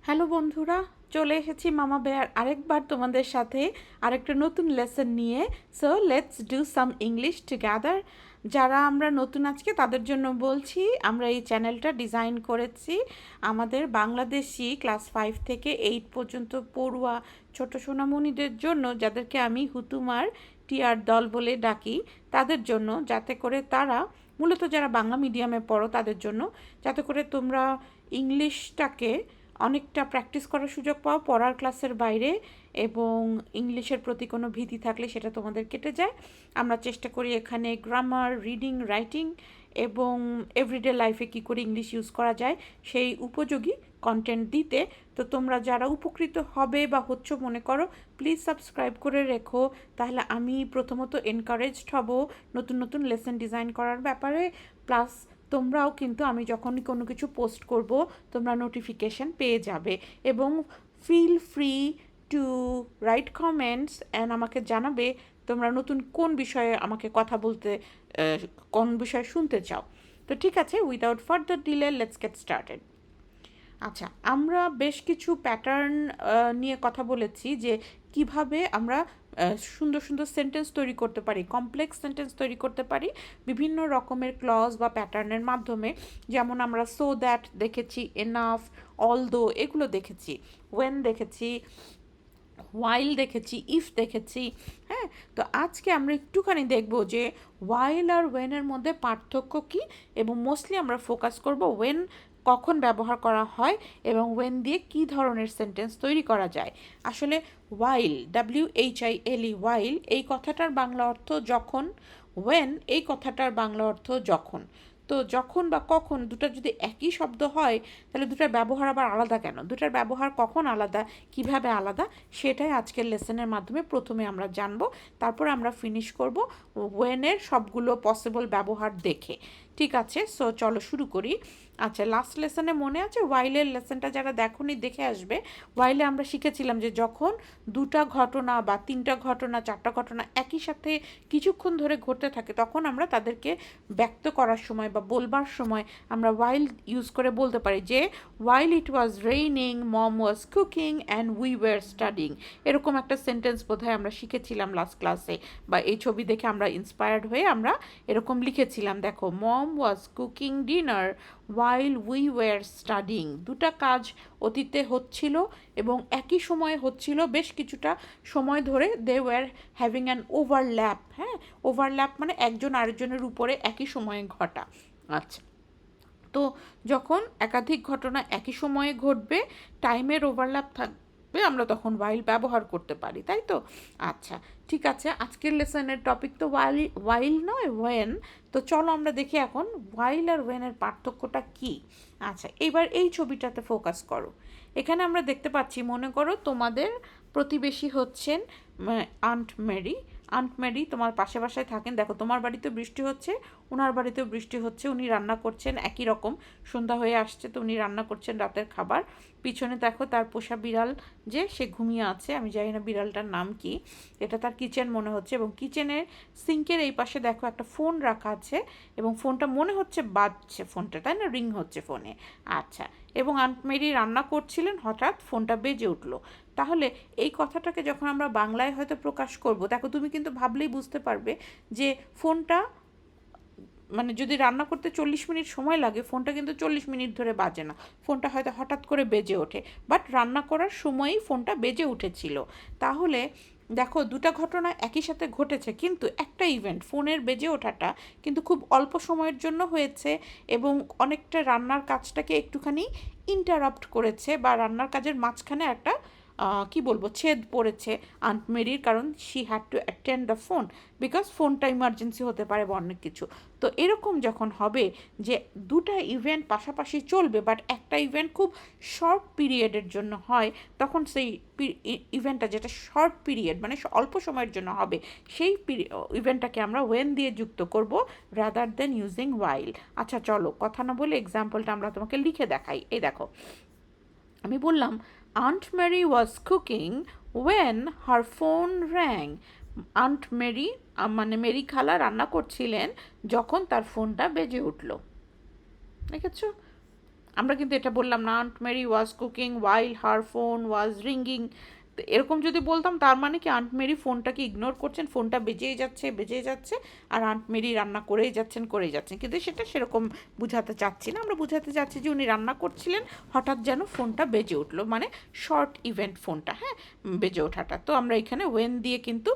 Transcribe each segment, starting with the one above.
Hello বন্ধুরা, চলে এসেছি মামা বেয়ার আরেকবার তোমাদের সাথে আরেকটা নতুন লেসন নিয়ে। So let's do some English together. যারা আমরা নতুন আজকে তাদের জন্য বলছি, আমরা এই চ্যানেলটা ডিজাইন করেছি আমাদের বাংলাদেশি ক্লাস 5 থেকে 8 পর্যন্ত পড়ুয়া ছোট সোনামণিদের জন্য, যাদেরকে আমি হুতুমার টিয়ার দল বলে ডাকি, তাদের জন্য, যাতে করে তারা মূলত যারা বাংলা মিডিয়ামে পড়ো তাদের জন্য, যাতে করে তোমরা ইংলিশটাকে অনেকটা প্র্যাকটিস করার সুযোগ পাও পড়ার ক্লাসের বাইরে, এবং ইংলিশের প্রতি কোনো ভীতি থাকলে সেটা তোমাদের কেটে যায়। আমরা চেষ্টা করি এখানে গ্রামার, রিডিং, রাইটিং এবং এভরিডে লাইফে কী করে ইংলিশ ইউজ করা যায় সেই উপযোগী কন্টেন্ট দিতে। তো তোমরা যারা উপকৃত হবে বা হচ্ছ মনে করো, প্লিজ সাবস্ক্রাইব করে রেখো, তাহলে আমি প্রথমত এনকারেজড হব নতুন নতুন লেসন ডিজাইন করার ব্যাপারে। প্লাস তোমরাও কিন্তু আমি যখনই কোনো কিছু পোস্ট করব তোমরা নোটিফিকেশান পেয়ে যাবে। এবং feel free to write comments and আমাকে জানাবে তোমরা নতুন কোন বিষয়ে আমাকে কথা বলতে, কোন বিষয়ে শুনতে চাও। তো ঠিক আছে, without further delay let's get started. আচ্ছা, আমরা বেশ কিছু প্যাটার্ন নিয়ে কথা বলেছি, যে কিভাবে আমরা সুন্দর সুন্দর সেন্টেন্স তৈরি করতে পারি, কমপ্লেক্স সেন্টেন্স তৈরি করতে পারি বিভিন্ন রকমের ক্লজ বা প্যাটার্নের মাধ্যমে। যেমন আমরা সো দ্যাট দেখেছি, এনাফ, অলদো এগুলো দেখেছি, ওয়েন দেখেছি, ওয়াইল দেখেছি, ইফ দেখেছি। হ্যাঁ, তো আজকে আমরা একটুখানি দেখব যে ওয়াইল আর ওয়েনের মধ্যে পার্থক্য কী, এবং মোস্টলি আমরা ফোকাস করব ওয়েন কখন ব্যবহার করা হয় এবং ওয়েন দিয়ে কী ধরনের সেন্টেন্স তৈরি করা যায়। আসলে ওয়াইল, WHILE, ওয়াইল এই কথাটার বাংলা অর্থ যখন, ওয়েন এই কথাটার বাংলা অর্থ যখন। তো যখন বা কখন দুটো যদি একই শব্দ হয়, তাহলে দুটার ব্যবহার আবার আলাদা কেন, দুটার ব্যবহার কখন আলাদা, কিভাবে আলাদা, সেটাই আজকের লেসনের মাধ্যমে প্রথমে আমরা জানবো। তারপর আমরা ফিনিশ করব ওয়েনের সবগুলো পসিবল ব্যবহার দেখে। ঠিক আছে, সো চলো শুরু করি। আচ্ছা, লাস্ট লেসনে মনে আছে, ওয়াইলের লেসনটা যারা দেখোনি দেখে আসবে। ওয়াইলে আমরা শিখেছিলাম যে যখন দুটা ঘটনা বা তিনটা ঘটনা, চারটা ঘটনা একই সাথে কিছুক্ষণ ধরে ঘটতে থাকে, তখন আমরা তাদেরকে ব্যক্ত করার সময় বা বলবার সময় আমরা ওয়াইল ইউজ করে বলতে পারি যে while it was raining mom was cooking and we were studying. এরকম একটা সেন্টেন্স বোধহয় আমরা শিখেছিলাম লাস্ট ক্লাসে, বা এই ছবি দেখে আমরা ইন্সপায়ার্ড হয়ে আমরা এরকম লিখেছিলাম। দেখো, mom was cooking dinner while we were studying. দুটা কাজ অতীতে হচ্ছিল এবং একই সময়ে হচ্ছিল, বেশ কিছুটা সময় ধরে। They were having an overlap. হ্যাঁ, ওভারল্যাপ মানে একজন আরেকজনের উপরে একই সময়ে ঘটা। আচ্ছা, তো যখন একাধিক ঘটনা একই সময়ে ঘটবে, টাইমের ওভারল্যাপ থাকবে, আমরা তখন ওয়াইল ব্যবহার করতে পারি, তাই তো? আচ্ছা, ঠিক আছে, আজকের লেসনের টপিক তো ওয়াইল নয়, ওয়েন। তো চলো আমরা দেখি এখন ওয়াইল আর ওয়েনের পার্থক্যটা কী। আচ্ছা, এবার এই ছবিটাতে ফোকাস করো। এখানে আমরা দেখতে পাচ্ছি, মনে করো তোমাদের প্রতিবেশী হচ্ছেন আন্ট মেরি। আন্ট মেরি তোমার পাশে বাসায় থাকেন। দেখো, তোমার বাড়িতে বৃষ্টি হচ্ছে, ওনার বাড়িতেও বৃষ্টি হচ্ছে, উনি রান্না করছেন একই রকম, সন্ধ্যা হয়ে আসছে, তো উনি রান্না করছেন রাতের খাবার। পিছনে দেখো তার পোষা বিড়াল, যে সে ঘুমিয়ে আছে, আমি জানি না বিড়ালটার নাম কি। এটা তার কিচেন মনে হচ্ছে, এবং কিচেনের সিঙ্কের এই পাশে দেখো একটা ফোন রাখা আছে, এবং ফোনটা মনে হচ্ছে বাজছে, ফোনটা, তাই না, রিং হচ্ছে ফোনে। আচ্ছা, এবং আন্ট মেরি রান্না করছিলেন, হঠাৎ ফোনটা বেজে উঠলো। তাহলে এই কথাটাকে যখন আমরা বাংলায় হয়তো প্রকাশ করব, দেখো তুমি কিন্তু ভাবলেই বুঝতে পারবে যে ফোনটা, মানে যদি রান্না করতে 40 মিনিট সময় লাগে, ফোনটা কিন্তু 40 মিনিট ধরে বাজে না, ফোনটা হয়তো হঠাৎ করে বেজে ওঠে, বাট রান্না করার সময়ই ফোনটা বেজে উঠেছিল। তাহলে দেখো, দুটা ঘটনা একই সাথে ঘটেছে, কিন্তু একটা ইভেন্ট, ফোনের বেজে ওঠাটা কিন্তু খুব অল্প সময়ের জন্য হয়েছে, এবং অনেকটা রান্নার কাজটাকে একটুখানি ইন্টারাপ্ট করেছে, বা রান্নার কাজের মাঝখানে একটা কি বলবো, ছেদ পড়েছে আন্ট মেরির, কারণ she had to attend the phone, because ফোনটা ইমার্জেন্সি হতে পারে বা অনেক কিছু। তো এরকম যখন হবে যে দুটা ইভেন্ট পাশাপাশি চলবে, বাট একটা ইভেন্ট খুব শর্ট পিরিয়ডের জন্য হয়, তখন সেই ইভেন্টটা, যেটা শর্ট পিরিয়ড মানে অল্প সময়ের জন্য হবে, সেই ইভেন্টটাকে আমরা ওয়েন দিয়ে যুক্ত করব, রাদার দেন ইউজিং ওয়াইল। আচ্ছা চলো, কথা না বলে এক্সাম্পলটা আমরা তোমাকে লিখে দেখাই। এই দেখো, আমি বললাম aunt Mary was cooking when her phone rang. Aunt Mary মানে মেরি খালা রান্না করছিলেন যখন তার ফোনটা বেজে উঠল। দেখেছো? আমরা কিন্তু এটা বললাম না aunt Mary was cooking while her phone was ringing. এরকম যদি বলতাম তার মানে কি আন্ট মেরি ফোনটাকে ইগনোর করছেন, ফোনটা বেজেই যাচ্ছে আর আন্ট মেরি রান্না করেই যাচ্ছেন, কিন্তু সেটা সেরকম বুঝাতে চাচ্ছি না। আমরা বুঝাতে চাচ্ছি যে উনি রান্না করছিলেন, হঠাৎ যেন ফোনটা বেজে উঠলো, মানে শর্ট ইভেন্ট ফোনটা, হ্যাঁ, বেজে ওঠাটা। তো আমরা এখানে ওয়েন দিয়ে কিন্তু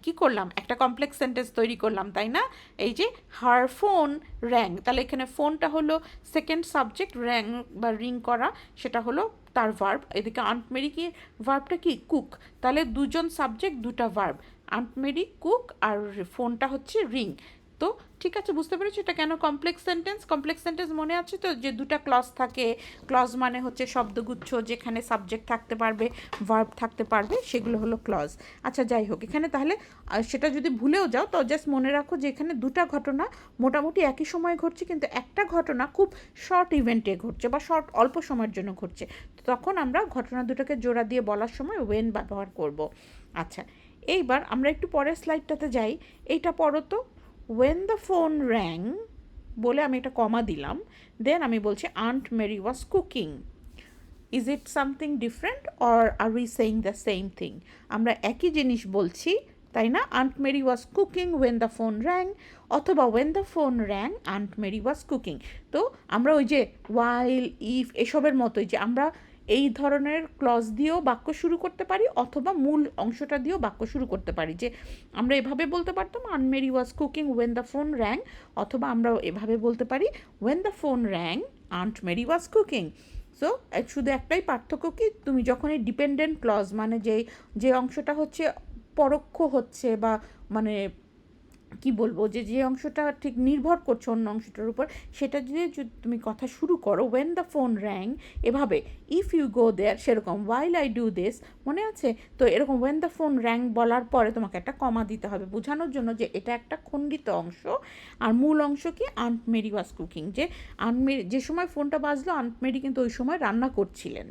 কি করলাম, একটা কমপ্লেক্স সেন্টেন্স তৈরি করলাম, তাই না? এই যে হার ফোন র্যাং, তাহলে এখানে ফোনটা হলো সেকেন্ড সাবজেক্ট, র্যাং বা রিং করা সেটা হলো তার ভার্ব। এদিকে আন্ট মেরি কি ভার্বটা কি কুক, তাহলে দুজন সাবজেক্ট দুটা ভার্ব, আন্ট মেরি কুক আর ফোনটা হচ্ছে রিং। তো ঠিক আছে, বুঝতে পেরেছি এটা কেন কমপ্লেক্স সেন্টেন্স মনে আছে তো, যে দুটা ক্লজ থাকে, ক্লজ মানে হচ্ছে শব্দগুচ্ছ যেখানে সাবজেক্ট থাকতে পারবে ভার্ব থাকতে পারবে, সেগুলো হলো ক্লজ। আচ্ছা যাই হোক, এখানে তাহলে সেটা যদি ভুলেও যাও তো জাস্ট মনে রাখো যে এখানে দুটা ঘটনা মোটামুটি একই সময়ে ঘটছে, কিন্তু একটা ঘটনা খুব শর্ট ইভেন্টে ঘটছে বা শর্ট অল্প সময়ের জন্য ঘটছে, তখন আমরা ঘটনা দুটোকে জোড়া দিয়ে বলার সময় ওয়েন ব্যবহার করব। আচ্ছা, এইবার আমরা একটু পরের স্লাইডটাতে যাই। এইটা পড়ো তো, when the phone rang বলে আমি একটা কমা দিলাম, দেন আমি বলছি aunt Mary was cooking. Is it something different or are we saying the same thing? আমরা একই জিনিস বলছি, তাই না? Aunt Mary was cooking when the phone rang, অথবা when the phone rang aunt Mary was cooking. তো আমরা ওই যে ওয়াইল ইফ এসবের মতোই যে আমরা এই ধরনের ক্লজ দিয়েও বাক্য শুরু করতে পারি, অথবা মূল অংশটা দিয়েও বাক্য শুরু করতে পারি। যে আমরা এভাবে বলতে পারতাম aunt Mary was cooking when the phone rang, অথবা আমরা এভাবে বলতে পারি when the phone rang aunt Mary was cooking. So শুধু একটাই পার্থক্য কি, তুমি যখন এই ডিপেন্ডেন্ট ক্লজ মানে যে অংশটা হচ্ছে পরোক্ষ হচ্ছে বা মানে কি বলবো, যে অংশটা ঠিক নির্ভর করছে অন্য অংশটার উপর, সেটা দিয়ে যদি তুমি কথা শুরু করো ওয়েন দ্য ফোন র্যাং এভাবে, ইফ ইউ গো দেয়ার সেরকম, ওয়াইল আই ডু দিস, মনে আছে তো? এরকম ওয়েন দ্য ফোন র্যাং বলার পরে তোমাকে একটা কমা দিতে হবে বোঝানোর জন্য যে এটা একটা খণ্ডিত অংশ, আর মূল অংশ কি আন্ট মেরি ওয়াজ কুকিং, যে যে সময় ফোনটা বাজলো আন্ট মেরি কিন্তু ওই সময় রান্না করছিলেন।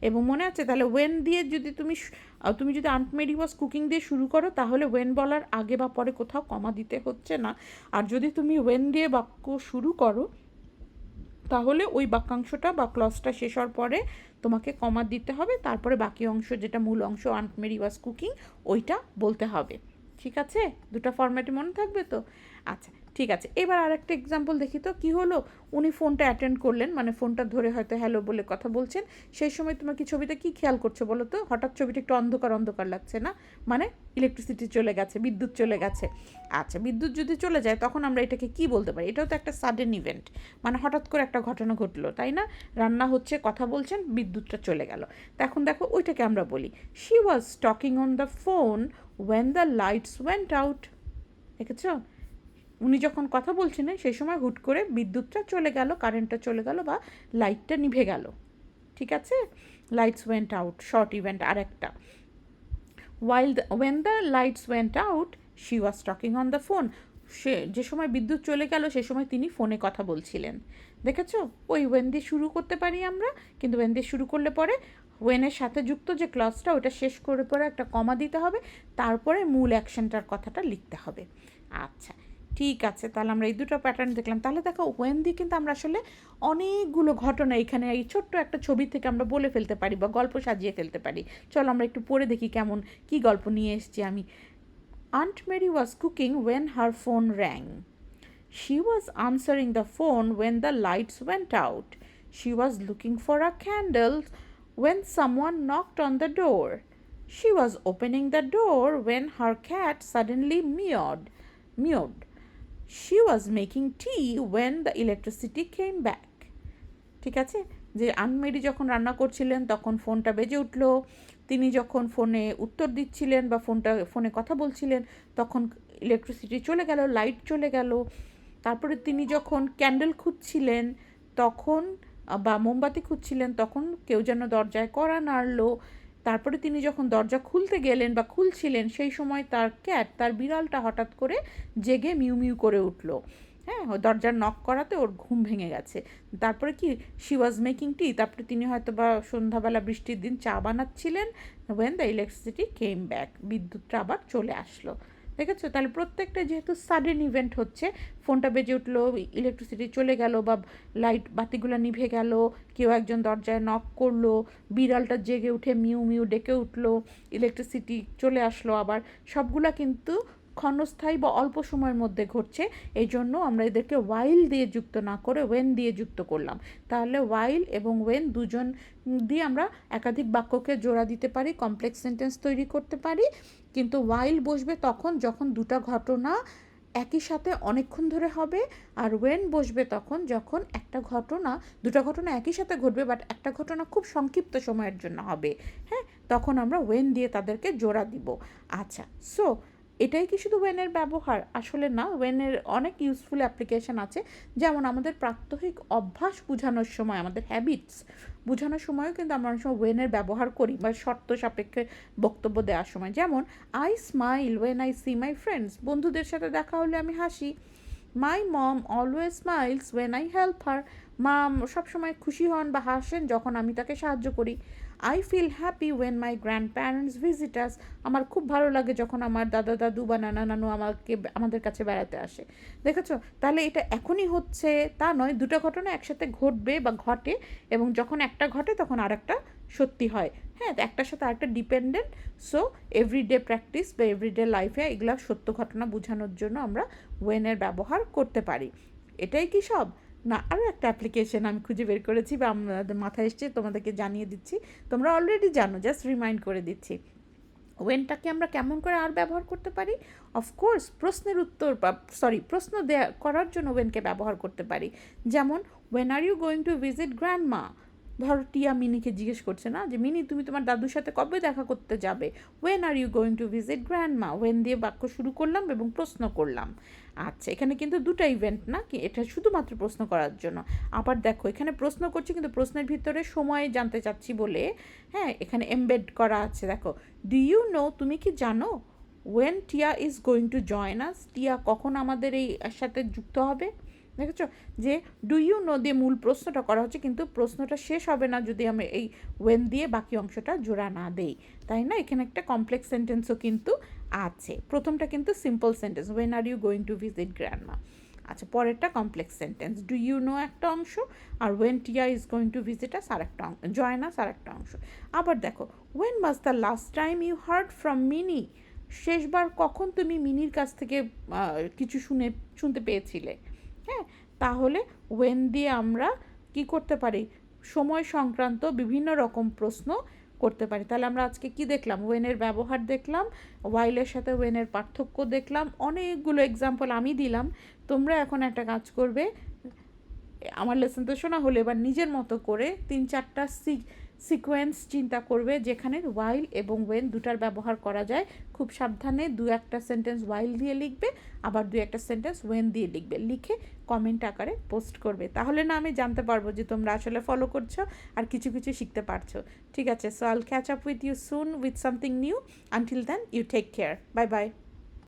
এবং মনে আছে তাহলে ওয়েন দিয়ে যদি তুমি যদি আন্ট মেরি ওয়াজ কুকিং দিয়ে শুরু করো, তাহলে ওয়েন বলার আগে বা পরে কোথাও কমা দিতে হচ্ছে না। আর যদি তুমি ওয়েন দিয়ে বাক্য শুরু করো, তাহলে ওই বাক্যাংশটা বা ক্লজটা শেষ হওয়ার পরে তোমাকে কমা দিতে হবে, তারপরে বাকি অংশ যেটা মূল অংশ আন্ট মেরি ওয়াজ কুকিং ওইটা বলতে হবে। ঠিক আছে, দুটো ফরম্যাটে মনে থাকবে তো? আচ্ছা ঠিক আছে, এবার আর একটা এক্সাম্পল দেখি তো কি হলো। উনি ফোনটা অ্যাটেন্ড করলেন, মানে ফোনটা ধরে হয়তো হ্যালো বলে কথা বলছেন, সেই সময় তোমার কি ছবিটা কি খেয়াল করছো বলো তো? হঠাৎ ছবিটা একটু অন্ধকার লাগছে না? মানে ইলেকট্রিসিটি চলে গেছে, বিদ্যুৎ চলে গেছে। আচ্ছা, বিদ্যুৎ যদি চলে যায় তখন আমরা এটাকে কি বলতে পারি? এটাও তো একটা সাডেন ইভেন্ট, মানে হঠাৎ করে একটা ঘটনা ঘটলো, তাই না? রান্না হচ্ছে, কথা বলছেন, বিদ্যুৎটা চলে গেল। তো এখন দেখো ওইটাকে আমরা বলি she was talking on the phone when the lights went out. দেখেছ, উনি যখন কথা বলছিলেন সেই সময় হুট করে বিদ্যুৎটা চলে গেল, কারেন্টটা চলে গেল বা লাইটটা নিভে গেল। ঠিক আছে, lights went out short event. আর একটা when the lights went out she was talking on the phone, যে সময় বিদ্যুৎ চলে গেল সে সময় তিনি ফোনে কথা বলছিলেন। দেখেছো, ওই ওয়েন দিয়ে শুরু করতে পারি আমরা, কিন্তু ওয়েন দিয়ে শুরু করলে পরে ওয়েনের সাথে যুক্ত যে ক্লজটা ওটা শেষ করে পরে একটা কমা দিতে হবে, তারপরে মূল অ্যাকশনটার কথাটা লিখতে হবে। আচ্ছা ঠিক আছে, তাহলে আমরা এই দুটো প্যাটার্ন দেখলাম। তাহলে দেখো ওয়েন দিয়ে কিন্তু আমরা আসলে অনেকগুলো ঘটনা এখানে এই ছোট্ট একটা ছবি থেকে আমরা বলে ফেলতে পারি বা গল্প সাজিয়ে ফেলতে পারি। চলো আমরা একটু পড়ে দেখি কেমন কি গল্প নিয়ে এসেছি আমি। Aunt Mary was cooking when her phone rang. She was answering the phone when the lights went out. She was looking for a candle when someone knocked on the door. She was opening the door when her cat suddenly mewed. She was making tea when the electricity came back. ঠিক আছে, যে aunt Mary যখন রান্না করছিলেন তখন ফোনটা বেজে উঠলো, তিনি যখন ফোনে উত্তর দিচ্ছিলেন বা ফোনে কথা বলছিলেন তখন ইলেকট্রিসিটি চলে গেল, লাইট চলে গেল। তারপরে তিনি যখন ক্যান্ডেল খুঁজছিলেন তখন বা মোমবাতি খুঁজছিলেন তখন কেউ যেন দরজায় কড়া নাড়লো। তারপরে তিনি যখন দরজা খুলতে গেলেন বা খুলছিলেন সেই সময় তার বিড়ালটা হঠাৎ করে জেগে মিউ মিউ করে উঠলো। হ্যাঁ, দরজার নক করাতে ওর ঘুম ভেঙে গেছে। তারপরে কি শি ওয়াজ মেকিং টি, তারপরে তিনি হয়তো বা সন্ধ্যাবেলা বৃষ্টির দিন চা বানাচ্ছিলেন, when the electricity came back, বিদ্যুৎটা আবার চলে আসলো। দেখেছো? তাহলে প্রত্যেকটা যেহেতু সাডেন ইভেন্ট হচ্ছে, ফোনটা বেজে উঠলো, ইলেকট্রিসিটি চলে গেল, বা লাইট বাতিগুলো নিভে গেল, কেউ একজন দরজায় নক করলো, বিড়ালটা জেগে উঠে মিউ মিউ ডেকে উঠলো, ইলেকট্রিসিটি চলে আসলো, আবার সবগুলা কিন্তু ক্ষণস্থায়ী বা অল্প সময়ের মধ্যে ঘটছে। এই জন্য আমরা এদেরকে ওয়াইল দিয়ে যুক্ত না করে ওয়েন দিয়ে যুক্ত করলাম। তাহলে ওয়াইল এবং ওয়েন দুজন দিয়ে আমরা একাধিক বাক্যকে জোড়া দিতে পারি, কমপ্লেক্স সেন্টেন্স তৈরি করতে পারি। কিন্তু ওয়াইল বসবে তখন যখন দুটো ঘটনা একই সাথে অনেকক্ষণ ধরে হবে, আর ওয়েন বসবে তখন যখন দুটো ঘটনা একই সাথে ঘটবে, বাট একটা ঘটনা খুব সংক্ষিপ্ত সময়ের জন্য হবে। হ্যাঁ, তখন আমরা ওয়েন দিয়ে তাদেরকে জোড়া দিব। আচ্ছা, সো এটাই কি শুধু ওয়েনের ব্যবহার? আসলে না, ওয়েনের অনেক ইউজফুল অ্যাপ্লিকেশন আছে। যেমন আমাদের প্রাত্যহিক অভ্যাস বোঝানোর সময়, আমাদের হ্যাবিটস বোঝানোর সময়ও কিন্তু আমরা অনেক সময় ওয়েনের ব্যবহার করি, বা শর্ত সাপেক্ষে বক্তব্য দেওয়ার সময়। যেমন I smile when I see my friends, বন্ধুদের সাথে দেখা হলে আমি হাসি। My mom always smiles when I help her, মা সবসময় খুশি হন বা হাসেন যখন আমি তাকে সাহায্য করি। I feel happy when my grandparents visit us, আমার খুব ভালো লাগে যখন আমার দাদা দাদু বা নানা নানু আমাদের কাছে বেড়াতে আসে। দেখেছো? তাহলে এটা এখনই হচ্ছে তা নয়, দুটো ঘটনা একসাথে ঘটবে বা ঘটে, এবং যখন একটা ঘটে তখন আর একটা সত্যি হয়। হ্যাঁ, একটার সাথে আরেকটা ডিপেন্ডেন্ট। সো এভরিডে প্র্যাকটিস বা এভরিডে লাইফে এগুলা সত্য ঘটনা বোঝানোর জন্য আমরা ওয়েনের ব্যবহার করতে পারি। এটাই কি সব? না, আরও একটা অ্যাপ্লিকেশন আমি খুঁজে বের করেছি, বা আমাদের মাথায় এসছে, তোমাদেরকে জানিয়ে দিচ্ছি। তোমরা অলরেডি জানো, জাস্ট রিমাইন্ড করে দিচ্ছি। ওয়েনটাকে আমরা কেমন করে আর ব্যবহার করতে পারি? অফকোর্স প্রশ্নের উত্তর বা প্রশ্ন দেয়া করার জন্য ওয়েনকে ব্যবহার করতে পারি। যেমন when are you going to visit grandma? ধরো টিয়া মিনিকে জিজ্ঞেস করছে না যে মিনি তুমি তোমার দাদুর সাথে কবে দেখা করতে যাবে? When are you going to visit grandma? When দিয়ে বাক্য শুরু করলাম এবং প্রশ্ন করলাম। আচ্ছা, এখানে কিন্তু দুটো ইভেন্ট না, কি এটা শুধুমাত্র প্রশ্ন করার জন্য। আবার দেখো, এখানে প্রশ্ন করছি কিন্তু প্রশ্নের ভিতরে সময় জানতে চাচ্ছি বলে, হ্যাঁ, এখানে এমবেড করা আছে। দেখো, ডু ইউ নো, তুমি কি জানো, when Tia is going to join us, টিয়া কখন আমাদের এই সাথে যুক্ত হবে? দেখেছো যে ডু ইউ নো দিয়ে মূল প্রশ্নটা করা হচ্ছে, কিন্তু প্রশ্নটা শেষ হবে না যদি আমি এই ওয়েন দিয়ে বাকি অংশটা জোড়া না দেই, তাই না? এখানে একটা কমপ্লেক্স সেন্টেন্সও কিন্তু আছে। প্রথমটা কিন্তু simple sentence, when are you going to visit grandma. আচ্ছা, পরেরটা complex sentence, do you know একটা অংশ, আর when Tia is going to visit us আর একটা জয়েন আস আর একটা অংশ। আবার দেখো, when was the last time you heard from Mini, শেষবার কখন তুমি মিনির কাছ থেকে কিছু শুনতে পেয়েছিলে? হ্যাঁ, তাহলে ওয়েন দিয়ে আমরা কি করতে পারি? সময় সংক্রান্ত বিভিন্ন রকম প্রশ্ন করতে পারি। তাহলে আমরা আজকে কি দেখলাম? ওয়েনের ব্যবহার দেখলাম, ওয়াইলের সাথে ওয়েনের পার্থক্য দেখলাম, অনেকগুলো এক্সাম্পল আমি দিলাম। তোমরা এখন একটা কাজ করবে, আমার লেসন তো শোনা হলো, এবার নিজের মতো করে 3-4টা সিকোয়েন্স চিন্তা করবে যেখানে ওয়াইল এবং ওয়েন দুটার ব্যবহার করা যায়। খুব সাবধানে 2-1টা সেন্টেন্স ওয়াইল দিয়ে লিখবে, আবার 2-1টা সেন্টেন্স ওয়েন দিয়ে লিখবে, লিখে কমেন্ট আকারে পোস্ট করবে। তাহলে না আমি জানতে পারবো যে তোমরা আসলে ফলো করছো আর কিছু কিছু শিখতে পারছো। ঠিক আছে, so I'll catch up with you soon with something new. Until then, you take care, bye by.